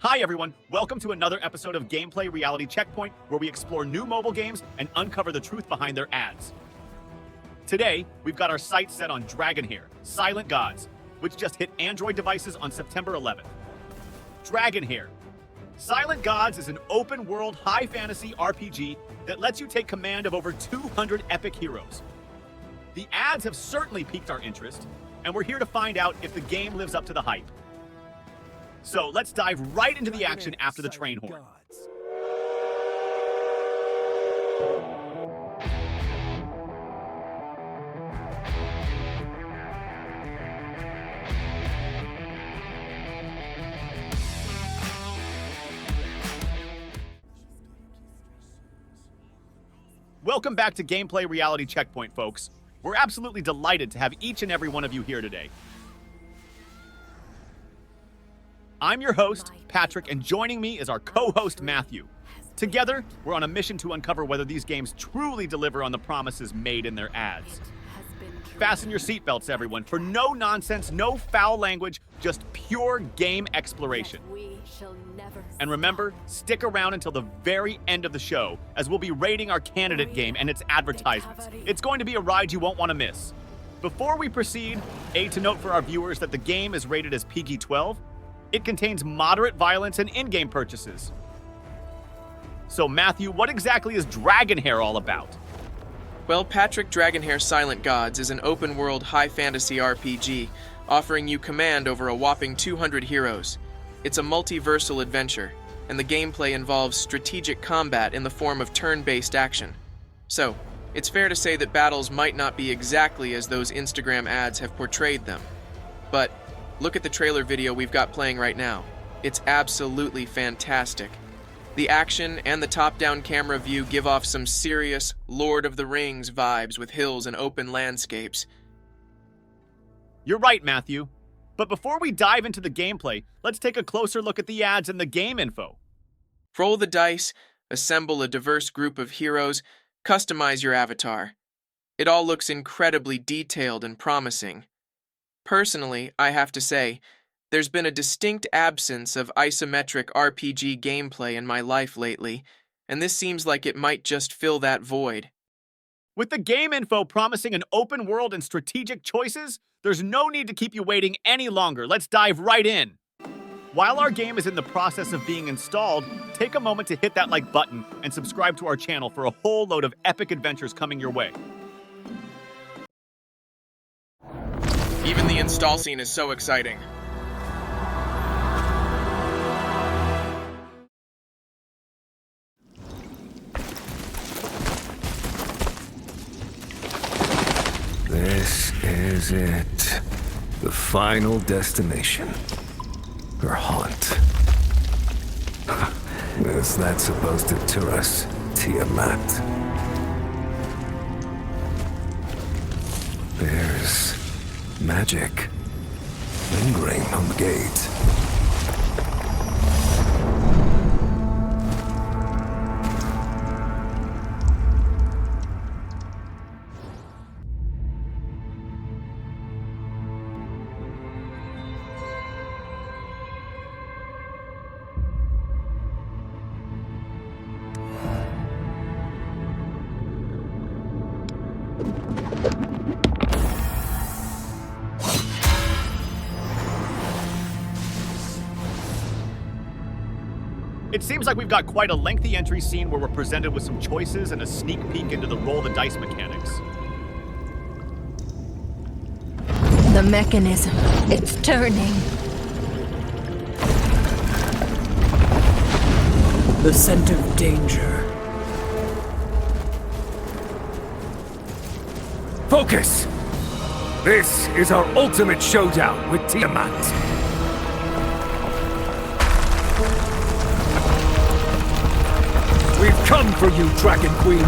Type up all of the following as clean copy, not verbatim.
Hi everyone, welcome to another episode of Gameplay Reality Checkpoint, where we explore new mobile games and uncover the truth behind their ads. Today, we've got our sights set on Dragonheir, Silent Gods, which just hit Android devices on September 11th. Dragonheir. Silent Gods is an open-world high fantasy RPG that lets you take command of over 200 epic heroes. The ads have certainly piqued our interest, and we're here to find out if the game lives up to the hype. So let's dive right into the action after the train horn. Welcome back to Gameplay Reality Checkpoint, folks. We're absolutely delighted to have each and every one of you here today. I'm your host, Patrick, and joining me is our co-host, Matthew. Together, we're on a mission to uncover whether these games truly deliver on the promises made in their ads. Fasten your seatbelts, everyone, for no nonsense, no foul language, just pure game exploration. And remember, stick around until the very end of the show, as we'll be rating our candidate game and its advertisements. It's going to be a ride you won't want to miss. Before we proceed, to note for our viewers that the game is rated as PG-12. It contains moderate violence and in-game purchases. So Matthew, what exactly is Dragonheir all about? Well, Patrick, Dragonheir Silent Gods is an open-world high fantasy RPG, offering you command over a whopping 200 heroes. It's a multiversal adventure, and the gameplay involves strategic combat in the form of turn-based action. So, it's fair to say that battles might not be exactly as those Instagram ads have portrayed them. But look at the trailer video we've got playing right now. It's absolutely fantastic. The action and the top-down camera view give off some serious Lord of the Rings vibes with hills and open landscapes. You're right, Matthew. But before we dive into the gameplay, let's take a closer look at the ads and the game info. Roll the dice, assemble a diverse group of heroes, customize your avatar. It all looks incredibly detailed and promising. Personally, I have to say, there's been a distinct absence of isometric RPG gameplay in my life lately, and this seems like it might just fill that void. With the game info promising an open world and strategic choices, there's no need to keep you waiting any longer. Let's dive right in. While our game is in the process of being installed, take a moment to hit that like button and subscribe to our channel for a whole load of epic adventures coming your way. Even the install scene is so exciting. This is it. The final destination. Her haunt. Is that supposed to deter us, Tiamat? There's magic lingering on the gate. It seems like we've got quite a lengthy entry scene where we're presented with some choices and a sneak peek into the roll the dice mechanics. The mechanism, it's turning. The scent of danger. Focus! This is our ultimate showdown with Tiamat. We've come for you, Dragon Queen!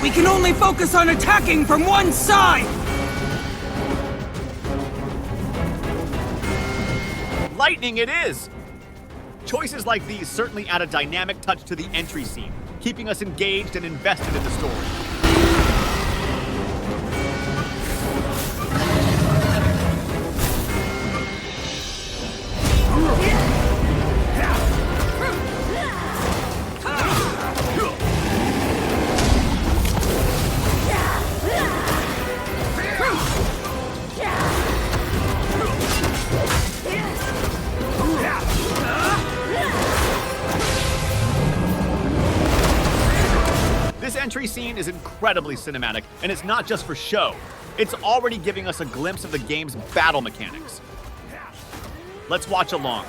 We can only focus on attacking from one side! Lightning it is! Choices like these certainly add a dynamic touch to the entry scene, keeping us engaged and invested in the story. This entry scene is incredibly cinematic, and it's not just for show. It's already giving us a glimpse of the game's battle mechanics. Let's watch along.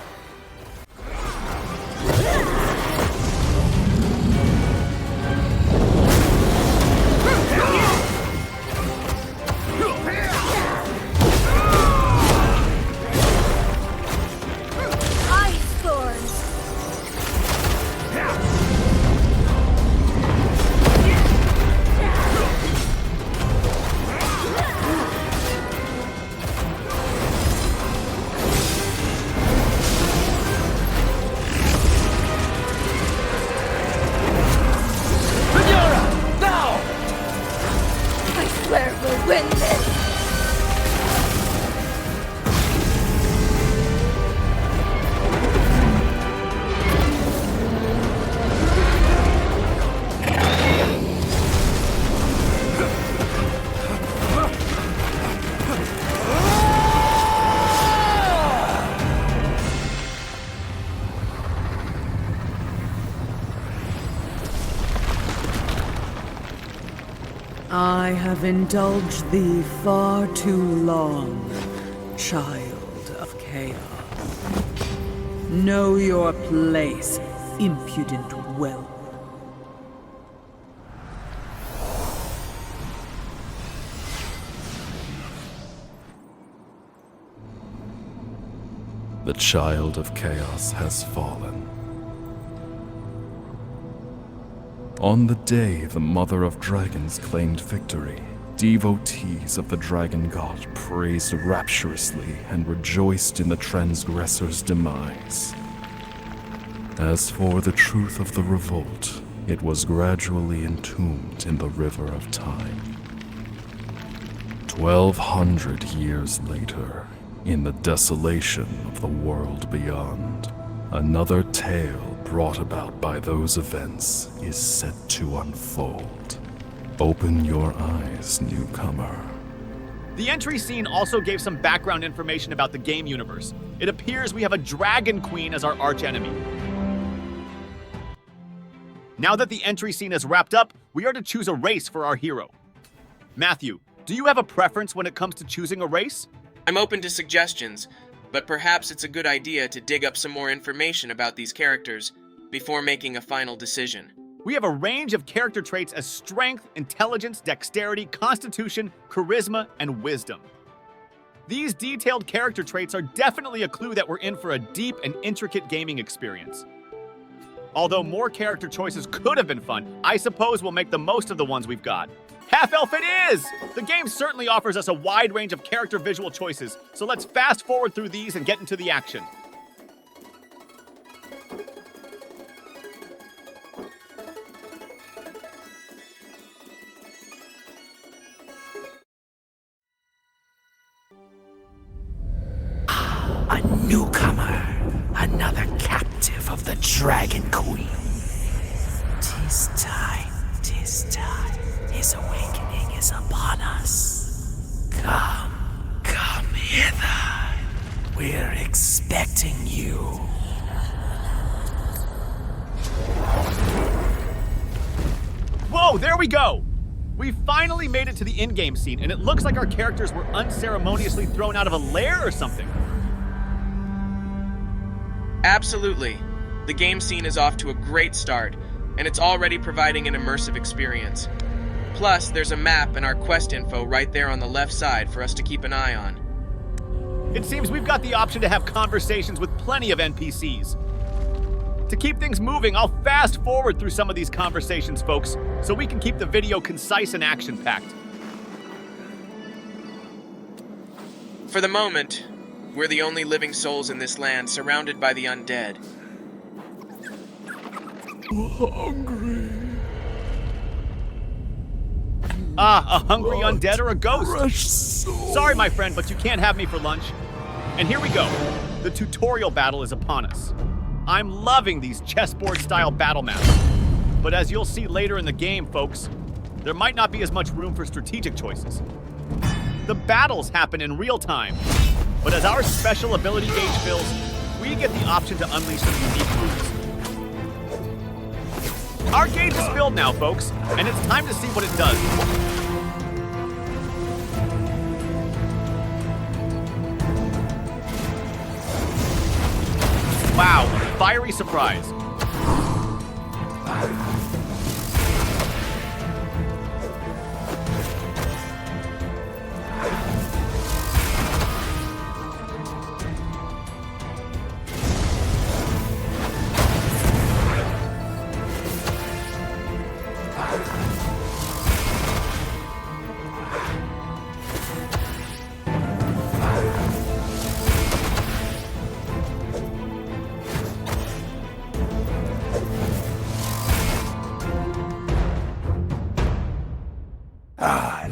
I have indulged thee far too long, child of chaos. Know your place, impudent whelp. The child of chaos has fallen. On the day the Mother of Dragons claimed victory, devotees of the Dragon God praised rapturously and rejoiced in the transgressor's demise. As for the truth of the revolt, it was gradually entombed in the river of time. 1,200 years later, in the desolation of the world beyond, another tale brought about by those events is set to unfold. Open your eyes, newcomer. The entry scene also gave some background information about the game universe. It appears we have a Dragon Queen as our archenemy. Now that the entry scene is wrapped up, we are to choose a race for our hero. Matthew, do you have a preference when it comes to choosing a race? I'm open to suggestions, but perhaps it's a good idea to dig up some more information about these characters before making a final decision. We have a range of character traits as strength, intelligence, dexterity, constitution, charisma, and wisdom. These detailed character traits are definitely a clue that we're in for a deep and intricate gaming experience. Although more character choices could have been fun, I suppose we'll make the most of the ones we've got. Half-elf it is! The game certainly offers us a wide range of character visual choices, so let's fast forward through these and get into the action. A newcomer, another captive of the Dragon Queen. 'Tis time, 'tis time. His awakening is upon us. Come hither. We're expecting you. Whoa, there we go! We finally made it to the in-game scene, and it looks like our characters were unceremoniously thrown out of a lair or something. Absolutely. The game scene is off to a great start, and it's already providing an immersive experience. Plus, there's a map and our quest info right there on the left side for us to keep an eye on. It seems we've got the option to have conversations with plenty of NPCs. To keep things moving, I'll fast forward through some of these conversations, folks, so we can keep the video concise and action-packed. For the moment, we're the only living souls in this land, surrounded by the undead. Ah, a hungry undead or a ghost? Sorry, my friend, but you can't have me for lunch. And here we go. The tutorial battle is upon us. I'm loving these chessboard-style battle maps. But as you'll see later in the game, folks, there might not be as much room for strategic choices. The battles happen in real time, but as our special ability gauge fills, we get the option to unleash some unique moves. Our gauge is filled now, folks, and it's time to see what it does. Wow, fiery surprise.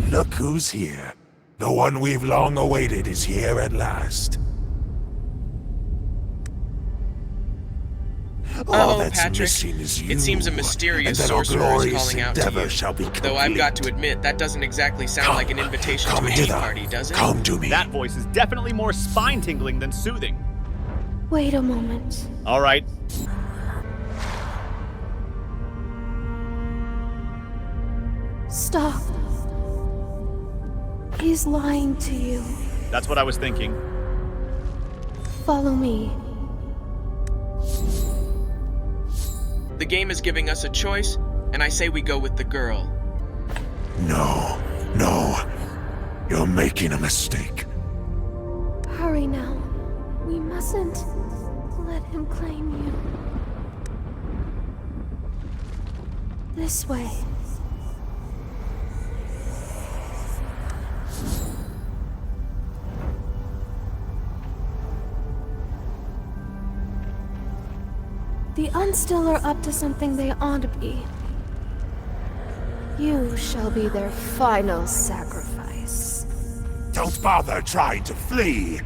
Look who's here. The one we've long awaited is here at last. All that's Patrick. missing is you. It seems a mysterious and that our sorcerer is glorious calling out to endeavor you. shall be Though I've got to complete. admit, that doesn't exactly sound like an invitation to Come a tea hither. party, does it? Come to me. That voice is definitely more spine-tingling than soothing. Wait a moment. All right, Stop. He's lying to you. that's what I was thinking. Follow me. The game is giving us a choice, and I say we go with the girl. No. You're making a mistake. Hurry now. We mustn't let him claim you. This way. The Unstill are up to something they ought to be. You shall be their final sacrifice. Don't bother trying to flee.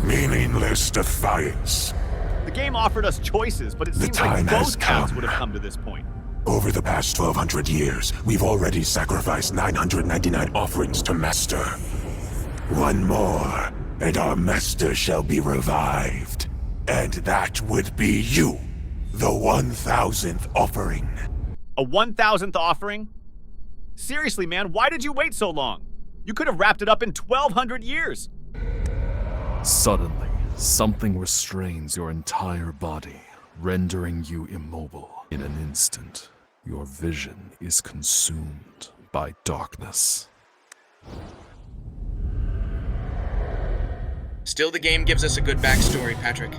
Meaningless defiance. The game offered us choices, but it The seems like time has both paths come. would have come to this point. Over the past 1,200 years, we've already sacrificed 999 offerings to Master. One more, and our Master shall be revived. And that would be you, the 1,000th offering. A 1,000th offering? Seriously, man, why did you wait so long? You could have wrapped it up in 1,200 years. Suddenly, something restrains your entire body, rendering you immobile. In an instant, your vision is consumed by darkness. Still, the game gives us a good backstory, Patrick.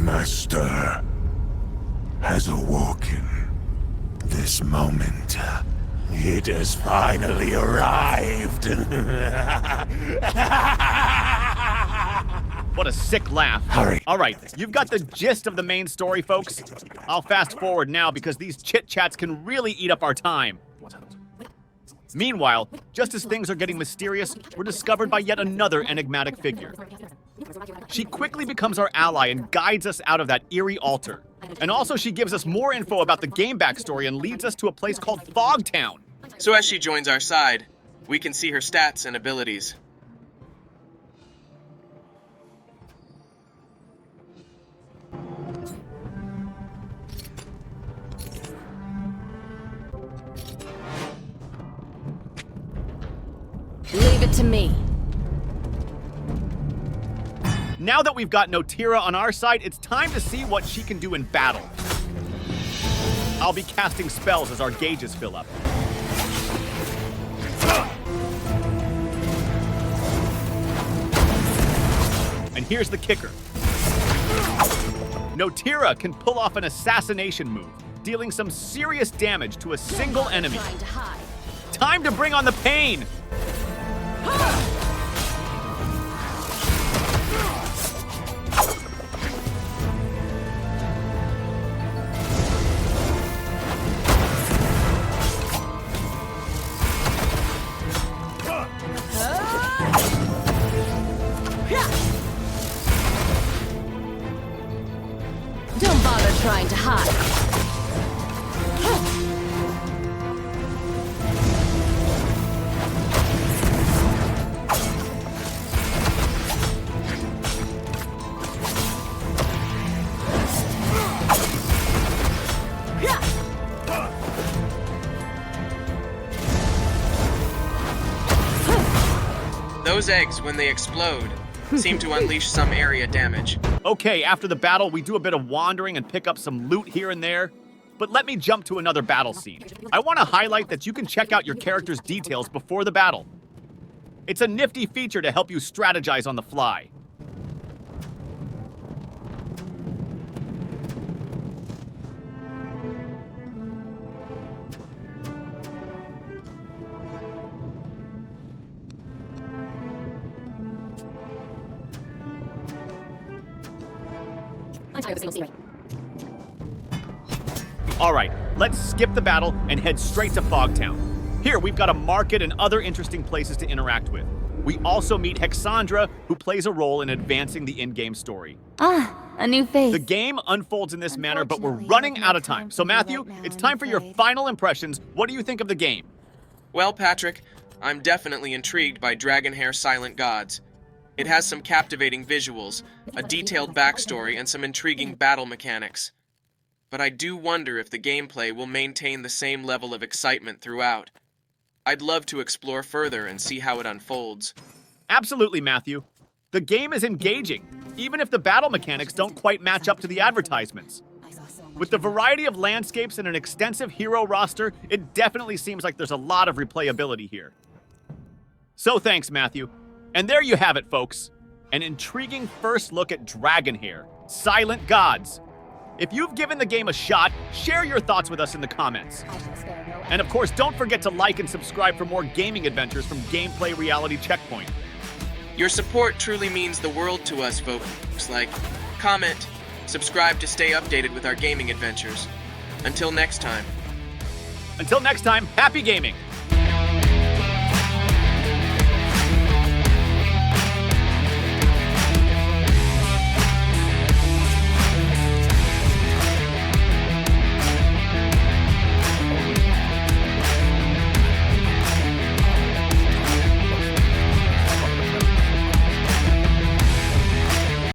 Master has awoken. This moment, it has finally arrived. What a sick laugh. Hurry. All right, you've got the gist of the main story, folks. I'll fast forward now because these chit-chats can really eat up our time. Meanwhile, just as things are getting mysterious, we're discovered by yet another enigmatic figure. She quickly becomes our ally and guides us out of that eerie altar. And also she gives us more info about the game backstory and leads us to a place called Fogtown. So as she joins our side, we can see her stats and abilities. Leave it to me. Now that we've got Notira on our side, it's time to see what she can do in battle. I'll be casting spells as our gauges fill up. And here's the kicker. Notira can pull off an assassination move, dealing some serious damage to a single enemy. Time to bring on the pain! Don't bother trying to hide. Those eggs, when they explode, seem to unleash some area damage. Okay, after the battle, we do a bit of wandering and pick up some loot here and there. But let me jump to another battle scene. I want to highlight that you can check out your character's details before the battle. It's a nifty feature to help you strategize on the fly. Alright, let's skip the battle and head straight to Fogtown. Here, we've got a market and other interesting places to interact with. We also meet Hexandra, who plays a role in advancing the in-game story. Ah, a new face. The game unfolds in this manner, but we're running out of time. So Matthew, it's time for your final impressions. What do you think of the game? Well, Patrick, I'm definitely intrigued by Dragonheir Silent Gods. It has some captivating visuals, a detailed backstory, and some intriguing battle mechanics. But I do wonder if the gameplay will maintain the same level of excitement throughout. I'd love to explore further and see how it unfolds. Absolutely, Matthew. The game is engaging, even if the battle mechanics don't quite match up to the advertisements. With the variety of landscapes and an extensive hero roster, it definitely seems like there's a lot of replayability here. So thanks, Matthew. And there you have it, folks. An intriguing first look at Dragonheir, Silent Gods. If you've given the game a shot, share your thoughts with us in the comments. And of course, don't forget to like and subscribe for more gaming adventures from Gameplay Reality Checkpoint. Your support truly means the world to us, folks. Like, comment, subscribe to stay updated with our gaming adventures. Until next time. Until next time, happy gaming!